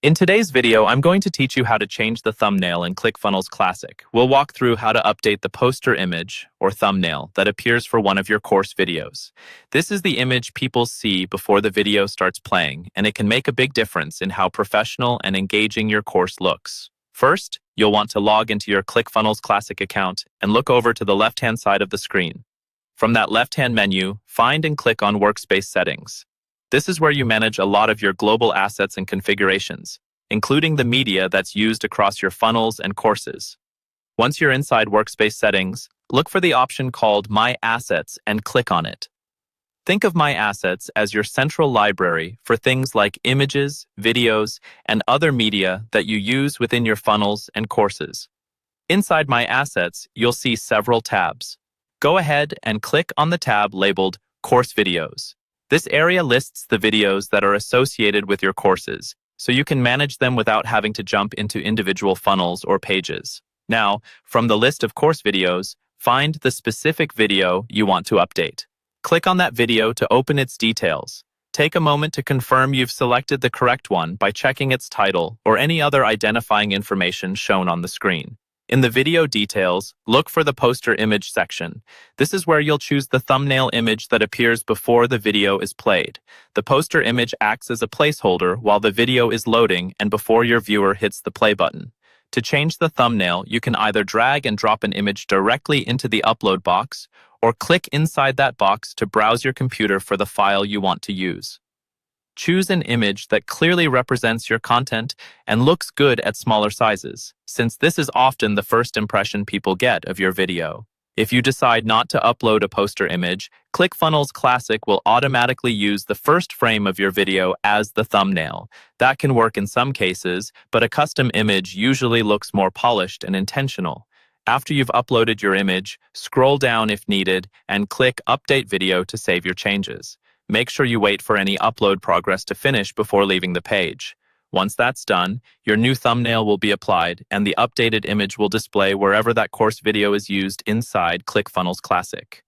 In today's video, I'm going to teach you how to change the thumbnail in Clickfunnels Classic. We'll walk through how to update the poster image or thumbnail that appears for one of your course videos. This is the image people see before the video starts playing, and it can make a big difference in how professional and engaging your course looks. First, you'll want to log into your Clickfunnels Classic account and look over to the left-hand side of the screen. From that left-hand menu, find and click on Workspace Settings. This is where you manage a lot of your global assets and configurations, including the media that's used across your funnels and courses. Once you're inside Workspace Settings, look for the option called My Assets and click on it. Think of My Assets as your central library for things like images, videos, and other media that you use within your funnels and courses. Inside My Assets, you'll see several tabs. Go ahead and click on the tab labeled Course Videos. This area lists the videos that are associated with your courses, so you can manage them without having to jump into individual funnels or pages. Now, from the list of course videos, find the specific video you want to update. Click on that video to open its details. Take a moment to confirm you've selected the correct one by checking its title or any other identifying information shown on the screen. In the video details, look for the poster image section. This is where you'll choose the thumbnail image that appears before the video is played. The poster image acts as a placeholder while the video is loading and before your viewer hits the play button. To change the thumbnail, you can either drag and drop an image directly into the upload box or click inside that box to browse your computer for the file you want to use. Choose an image that clearly represents your content and looks good at smaller sizes, since this is often the first impression people get of your video. If you decide not to upload a poster image, Clickfunnels Classic will automatically use the first frame of your video as the thumbnail. That can work in some cases, but a custom image usually looks more polished and intentional. After you've uploaded your image, scroll down if needed and click Update Video to save your changes. Make sure you wait for any upload progress to finish before leaving the page. Once that's done, your new thumbnail will be applied and the updated image will display wherever that course video is used inside Clickfunnels Classic.